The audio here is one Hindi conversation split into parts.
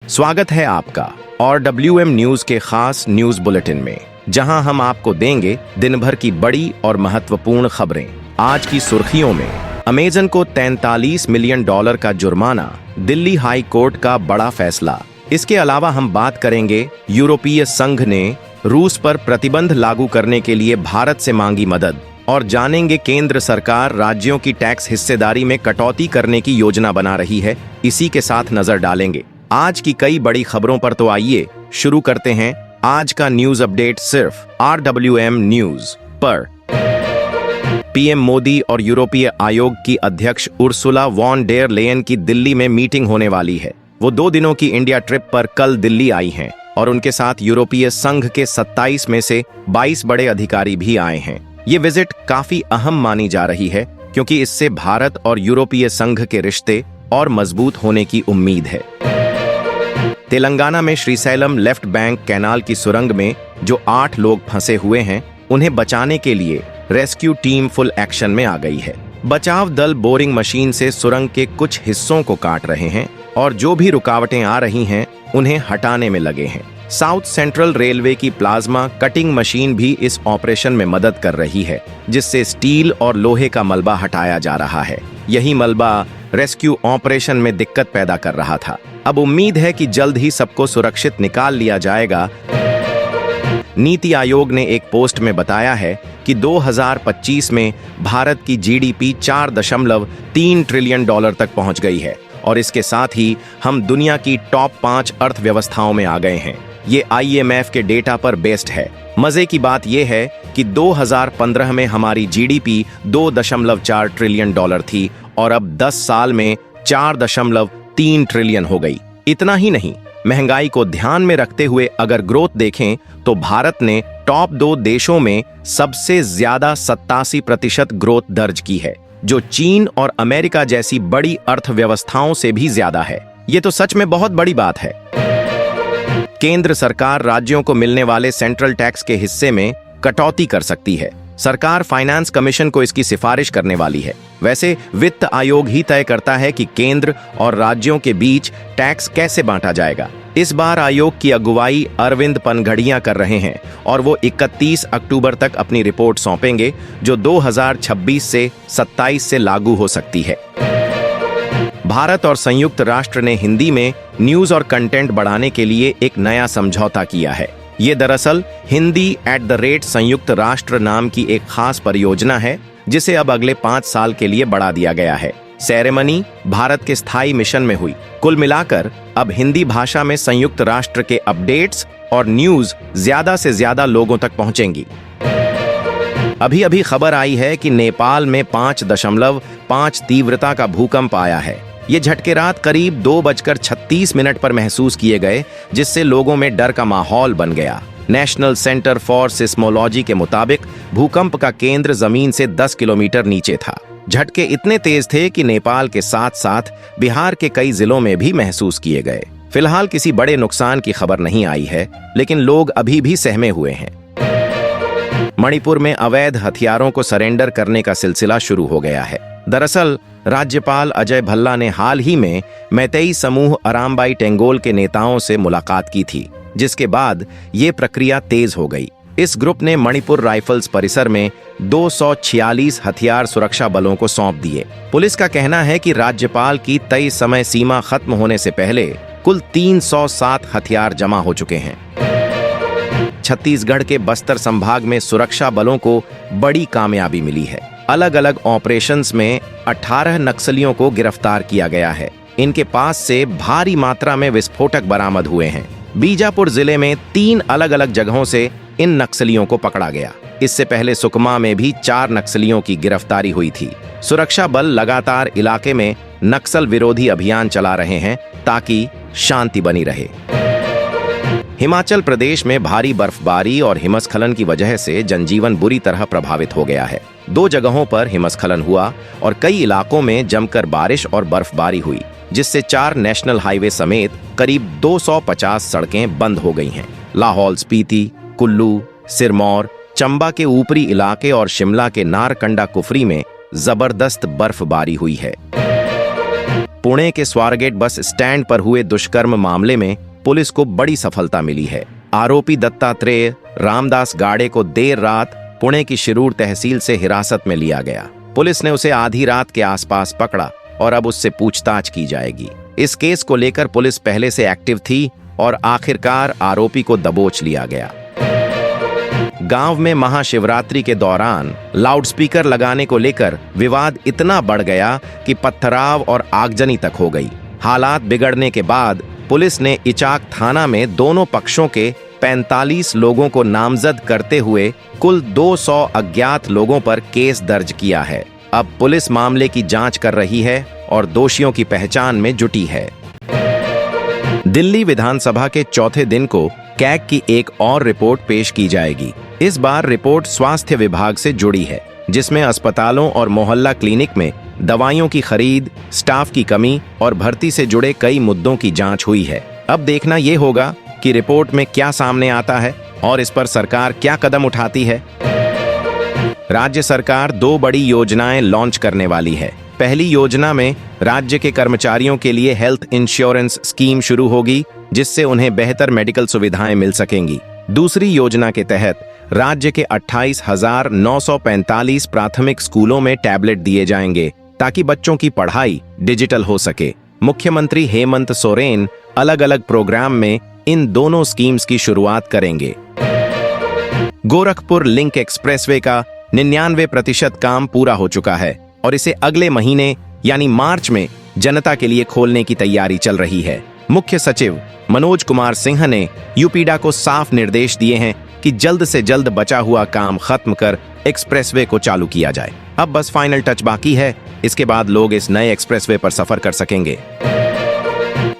स्वागत है आपका और WM न्यूज के खास न्यूज बुलेटिन में, जहां हम आपको देंगे दिन भर की बड़ी और महत्वपूर्ण खबरें। आज की सुर्खियों में अमेजन को $43 मिलियन का जुर्माना, दिल्ली हाई कोर्ट का बड़ा फैसला। इसके अलावा हम बात करेंगे यूरोपीय संघ ने रूस पर प्रतिबंध लागू करने के लिए भारत से मांगी मदद, और जानेंगे केंद्र सरकार राज्यों की टैक्स हिस्सेदारी में कटौती करने की योजना बना रही है। इसी के साथ नजर डालेंगे आज की कई बड़ी खबरों पर। तो आइए शुरू करते हैं आज का न्यूज अपडेट सिर्फ RWM न्यूज पर। पीएम मोदी और यूरोपीय आयोग की अध्यक्ष उर्सुला वॉन डेर लेयन की दिल्ली में मीटिंग होने वाली है। वो 2 दिनों की इंडिया ट्रिप पर कल दिल्ली आई हैं और उनके साथ यूरोपीय संघ के 27 में से 22 बड़े अधिकारी भी आए हैं। ये विजिट काफी अहम मानी जा रही है क्योंकि इससे भारत और यूरोपीय संघ के रिश्ते और मजबूत होने की उम्मीद है। तेलंगाना में श्रीशैलम लेफ्ट बैंक कैनाल की सुरंग में जो 8 लोग फंसे हुए हैं, उन्हें बचाने के लिए रेस्क्यू टीम फुल एक्शन में आ गई है। बचाव दल बोरिंग मशीन से सुरंग के कुछ हिस्सों को काट रहे हैं और जो भी रुकावटें आ रही हैं उन्हें हटाने में लगे हैं। साउथ सेंट्रल रेलवे की प्लाज्मा कटिंग मशीन भी इस ऑपरेशन में मदद कर रही है, जिससे स्टील और लोहे का मलबा हटाया जा रहा है। यही मलबा रेस्क्यू ऑपरेशन में दिक्कत पैदा कर रहा था। अब उम्मीद है कि जल्द ही सबको सुरक्षित निकाल लिया जाएगा। नीति आयोग ने एक पोस्ट में बताया है कि 2025 में भारत की GDP $4.3 ट्रिलियन तक पहुंच गई है और इसके साथ ही हम दुनिया की टॉप 5 अर्थव्यवस्थाओं में आ गए हैं। ये IMF के डेटा पर बेस्ड है। मजे की बात यह है कि 2015 में हमारी GDP $2.4 ट्रिलियन थी और अब 10 साल में 4.3 ट्रिलियन हो गई। इतना ही नहीं, महंगाई को ध्यान में रखते हुए अगर ग्रोथ देखें तो भारत ने टॉप 2 देशों में सबसे ज्यादा 87% ग्रोथ दर्ज की है, जो चीन और अमेरिका जैसी बड़ी अर्थव्यवस्थाओं से भी ज्यादा है। ये तो सच में बहुत बड़ी बात है। केंद्र सरकार राज्यों को मिलने वाले सेंट्रल टैक्स के हिस्से में कटौती कर सकती है। सरकार फाइनेंस कमीशन को इसकी सिफारिश करने वाली है। वैसे वित्त आयोग ही तय करता है कि केंद्र और राज्यों के बीच टैक्स कैसे बांटा जाएगा। इस बार आयोग की अगुवाई अरविंद पनघड़िया कर रहे हैं और वो 31 अक्टूबर तक अपनी रिपोर्ट सौंपेंगे, जो 2026 से 27 से लागू हो सकती है। भारत और संयुक्त राष्ट्र ने हिंदी में न्यूज और कंटेंट बढ़ाने के लिए एक नया समझौता किया है। ये दरअसल हिंदी @संयुक्त राष्ट्र नाम की एक खास परियोजना है, जिसे अब अगले 5 साल के लिए बढ़ा दिया गया है। सेरेमनी भारत के स्थायी मिशन में हुई। कुल मिलाकर अब हिंदी भाषा में संयुक्त राष्ट्र के अपडेट्स और न्यूज ज्यादा से ज्यादा लोगों तक पहुंचेंगी। अभी अभी खबर आई है कि नेपाल में 5.5 तीव्रता का भूकंप आया है। ये झटके रात करीब 2:36 पर महसूस किए गए, जिससे लोगों में डर का माहौल बन गया। नेशनल सेंटर फॉर सिस्मोलॉजी के मुताबिक भूकंप का केंद्र जमीन से 10 किलोमीटर नीचे था। झटके इतने तेज थे कि नेपाल के साथ साथ बिहार के कई जिलों में भी महसूस किए गए। फिलहाल किसी बड़े नुकसान की खबर नहीं आई है, लेकिन लोग अभी भी सहमे हुए हैं। मणिपुर में अवैध हथियारों को सरेंडर करने का सिलसिला शुरू हो गया है। दरअसल राज्यपाल अजय भल्ला ने हाल ही में मैतेई समूह अरामबाई टेंगोल के नेताओं से मुलाकात की थी, जिसके बाद ये प्रक्रिया तेज हो गई। इस ग्रुप ने मणिपुर राइफल्स परिसर में 246 हथियार सुरक्षा बलों को सौंप दिए। पुलिस का कहना है कि राज्यपाल की तय समय सीमा खत्म होने से पहले कुल 307 हथियार जमा हो चुके हैं। छत्तीसगढ़ के बस्तर संभाग में सुरक्षा बलों को बड़ी कामयाबी मिली है। अलग अलग ऑपरेशंस में 18 नक्सलियों को गिरफ्तार किया गया है। इनके पास से भारी मात्रा में विस्फोटक बरामद हुए हैं। बीजापुर जिले में 3 अलग अलग जगहों से इन नक्सलियों को पकड़ा गया। इससे पहले सुकमा में भी 4 नक्सलियों की गिरफ्तारी हुई थी। सुरक्षा बल लगातार इलाके में नक्सल विरोधी अभियान चला रहे हैं ताकि शांति बनी रहे। हिमाचल प्रदेश में भारी बर्फबारी और हिमस्खलन की वजह से जनजीवन बुरी तरह प्रभावित हो गया है। 2 जगहों पर हिमस्खलन हुआ और कई इलाकों में जमकर बारिश और बर्फबारी हुई, जिससे 4 नेशनल हाईवे समेत करीब 250 सड़कें बंद हो गई हैं। लाहौल स्पीति, कुल्लू, सिरमौर, चंबा के ऊपरी इलाके और शिमला के नारकंडा कुफरी में जबरदस्त बर्फबारी हुई है। पुणे के स्वारगेट बस स्टैंड पर हुए दुष्कर्म मामले में पुलिस को बड़ी सफलता मिली है। आरोपी दत्तात्रेय रामदास गाड़े को देर रात पुणे की शिरूर तहसील से हिरासत में लिया गया। पुलिस ने उसे आधी रात के आसपास पकड़ा और अब उससे पूछताछ की जाएगी। इस केस को लेकर पुलिस पहले से एक्टिव थी और आखिरकार आरोपी को दबोच लिया गया। गांव में महाशिवरात्रि के दौरान लाउडस्पीकर लगाने को लेकर विवाद इतना बढ़ गया कि पथराव और आगजनी तक हो गई। हालात बिगड़ने के बाद पुलिस ने इचाक थाना में दोनों पक्षों के 45 लोगों को नामजद करते हुए कुल 200 अज्ञात लोगों पर केस दर्ज किया है। अब पुलिस मामले की जांच कर रही है और दोषियों की पहचान में जुटी है। दिल्ली विधानसभा के चौथे दिन को कैग की एक और रिपोर्ट पेश की जाएगी। इस बार रिपोर्ट स्वास्थ्य विभाग से जुड़ी है, जिसमें अस्पतालों और मोहल्ला क्लिनिक में दवाइयों की खरीद, स्टाफ की कमी और भर्ती से जुड़े कई मुद्दों की जांच हुई है। अब देखना यह होगा कि रिपोर्ट में क्या सामने आता है और इस पर सरकार क्या कदम उठाती है। राज्य सरकार 2 बड़ी योजनाएं लॉन्च करने वाली है। पहली योजना में राज्य के कर्मचारियों के लिए हेल्थ इंश्योरेंस स्कीम शुरू होगी, जिससे उन्हें बेहतर मेडिकल सुविधाएं मिल सकेंगी। दूसरी योजना के तहत राज्य के 28,945 प्राथमिक स्कूलों में टैबलेट दिए जाएंगे, ताकि बच्चों की पढ़ाई डिजिटल हो सके। मुख्यमंत्री हेमंत सोरेन अलग अलग प्रोग्राम में इन दोनों स्कीम्स की शुरुआत करेंगे। गोरखपुर लिंक एक्सप्रेसवे का 99% काम पूरा हो चुका है और इसे अगले महीने यानी मार्च में जनता के लिए खोलने की तैयारी चल रही है। मुख्य सचिव मनोज कुमार सिन्हा ने यूपीडा को साफ निर्देश दिए हैं कि जल्द से जल्द बचा हुआ काम खत्म कर एक्सप्रेसवे को चालू किया जाए। अब बस फाइनल टच बाकी है, इसके बाद लोग इस नए एक्सप्रेसवे पर सफर कर सकेंगे।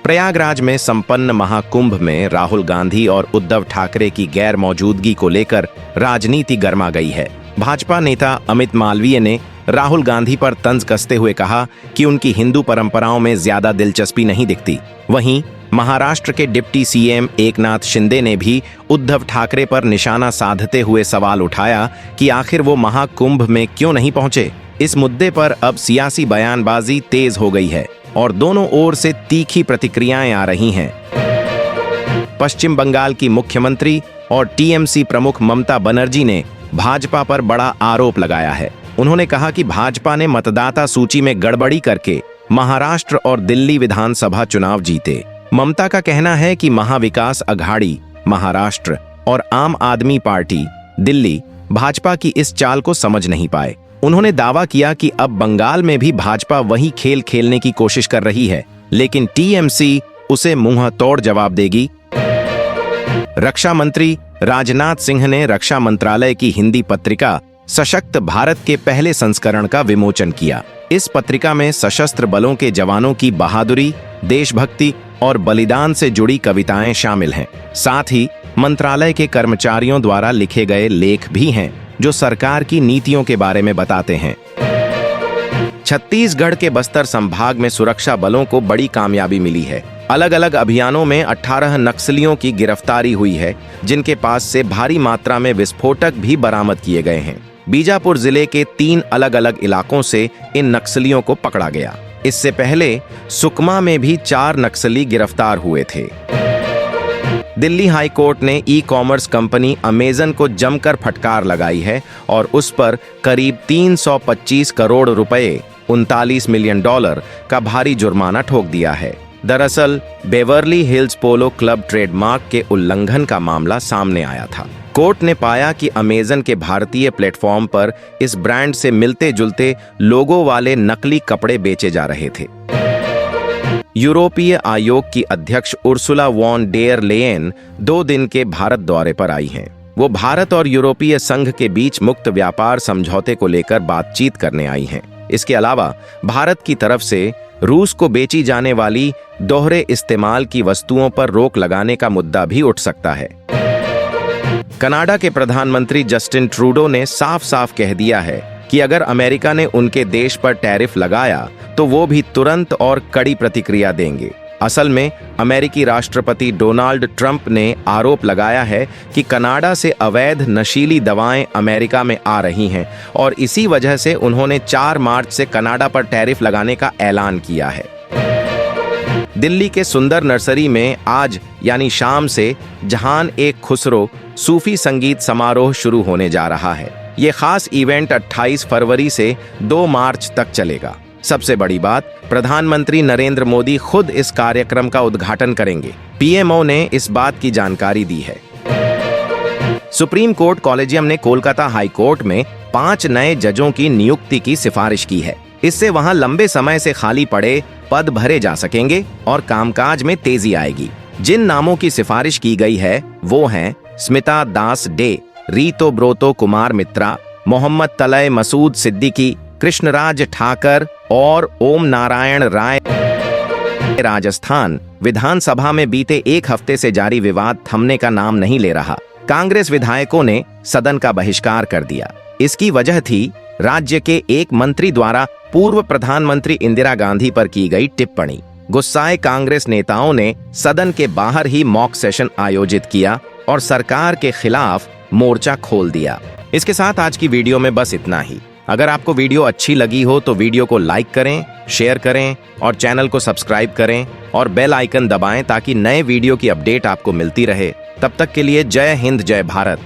प्रयागराज में संपन्न महाकुंभ में राहुल गांधी और उद्धव ठाकरे की गैर मौजूदगी को लेकर राजनीति गर्मा गई है। भाजपा नेता अमित मालवीय ने राहुल गांधी पर तंज कसते हुए कहा कि उनकी हिंदू परंपराओं में ज्यादा दिलचस्पी नहीं दिखती। वहीं महाराष्ट्र के डिप्टी सीएम एकनाथ शिंदे ने भी उद्धव ठाकरे पर निशाना साधते हुए सवाल उठाया कि आखिर वो महाकुंभ में क्यों नहीं पहुंचे। इस मुद्दे पर अब सियासी बयानबाजी तेज हो गई है और दोनों ओर से तीखी प्रतिक्रियाएं आ रही हैं। पश्चिम बंगाल की मुख्यमंत्री और टीएमसी प्रमुख ममता बनर्जी ने भाजपा पर बड़ा आरोप लगाया है। उन्होंने कहा कि भाजपा ने मतदाता सूची में गड़बड़ी करके महाराष्ट्र और दिल्ली विधानसभा चुनाव जीते। ममता का कहना है कि महाविकास अघाड़ी महाराष्ट्र और आम आदमी पार्टी दिल्ली भाजपा की इस चाल को समझ नहीं पाए। उन्होंने दावा किया कि अब बंगाल में भी भाजपा वही खेल खेलने की कोशिश कर रही है, लेकिन टीएमसी उसे मुंह तोड़ जवाब देगी। रक्षा मंत्री राजनाथ सिंह ने रक्षा मंत्रालय की हिंदी पत्रिका सशक्त भारत के पहले संस्करण का विमोचन किया। इस पत्रिका में सशस्त्र बलों के जवानों की बहादुरी, देशभक्ति और बलिदान से जुड़ी कविताएं शामिल हैं। साथ ही मंत्रालय के कर्मचारियों द्वारा लिखे गए लेख भी हैं, जो सरकार की नीतियों के बारे में बताते हैं। छत्तीसगढ़ के बस्तर संभाग में सुरक्षा बलों को बड़ी कामयाबी मिली है। अलग अलग अभियानों में 18 नक्सलियों की गिरफ्तारी हुई है, जिनके पास से भारी मात्रा में विस्फोटक भी बरामद किए गए हैं। बीजापुर जिले के 3 अलग अलग इलाकों से इन नक्सलियों को पकड़ा गया। इससे पहले सुकमा में भी 4 नक्सली गिरफ्तार हुए थे। दिल्ली हाई कोर्ट ने ई कॉमर्स कंपनी अमेजन को जमकर फटकार लगाई है और उस पर करीब 325 करोड़ रुपए $39 मिलियन का भारी जुर्माना ठोक दिया है। दरअसल बेवर्ली हिल्स पोलो क्लब ट्रेडमार्क के उल्लंघन का मामला सामने आया था। कोर्ट ने पाया कि अमेजन के भारतीय प्लेटफॉर्म पर इस ब्रांड से मिलते जुलते लोगो वाले नकली कपड़े बेचे जा रहे थे। यूरोपीय आयोग की अध्यक्ष उर्सुला वॉन डेर लेयन 2 दिन के भारत दौरे पर आई हैं। वो भारत और यूरोपीय संघ के बीच मुक्त व्यापार समझौते को लेकर बातचीत करने आई हैं। इसके अलावा भारत की तरफ से रूस को बेची जाने वाली दोहरे इस्तेमाल की वस्तुओं पर रोक लगाने का मुद्दा भी उठ सकता है। कनाडा के प्रधानमंत्री जस्टिन ट्रूडो ने साफ साफ कह दिया है कि अगर अमेरिका ने उनके देश पर टैरिफ लगाया तो वो भी तुरंत और कड़ी प्रतिक्रिया देंगे। असल में अमेरिकी राष्ट्रपति डोनाल्ड ट्रंप ने आरोप लगाया है कि कनाडा से अवैध नशीली दवाएं अमेरिका में आ रही हैं और इसी वजह से उन्होंने 4 मार्च से कनाडा पर टैरिफ लगाने का ऐलान किया है। दिल्ली के सुंदर नर्सरी में आज यानी शाम से जहान एक खुसरो सूफी संगीत समारोह शुरू होने जा रहा है। ये खास इवेंट 28 फरवरी से 2 मार्च तक चलेगा। सबसे बड़ी बात, प्रधानमंत्री नरेंद्र मोदी खुद इस कार्यक्रम का उद्घाटन करेंगे। पीएमओ ने इस बात की जानकारी दी है। सुप्रीम कोर्ट कॉलेजियम ने कोलकाता हाई कोर्ट में 5 नए जजों की नियुक्ति की सिफारिश की है। इससे वहां लंबे समय से खाली पड़े पद भरे जा सकेंगे और कामकाज में तेजी आएगी। जिन नामों की सिफारिश की गई है वो हैं स्मिता दास डे, रीतो ब्रोतो कुमार मित्रा, मोहम्मद तलय मसूद सिद्दीकी, कृष्णराज ठाकर और ओम नारायण राय। राजस्थान विधानसभा में बीते 1 हफ्ते से जारी विवाद थमने का नाम नहीं ले रहा। कांग्रेस विधायकों ने सदन का बहिष्कार कर दिया। इसकी वजह थी राज्य के एक मंत्री द्वारा पूर्व प्रधानमंत्री इंदिरा गांधी पर की गई टिप्पणी। गुस्साए कांग्रेस नेताओं ने सदन के बाहर ही मॉक सेशन आयोजित किया और सरकार के खिलाफ मोर्चा खोल दिया। इसके साथ आज की वीडियो में बस इतना ही। अगर आपको वीडियो अच्छी लगी हो तो वीडियो को लाइक करें, शेयर करें और चैनल को सब्सक्राइब करें और बेल आइकन दबाएं ताकि नए वीडियो की अपडेट आपको मिलती रहे। तब तक के लिए जय हिंद, जय भारत।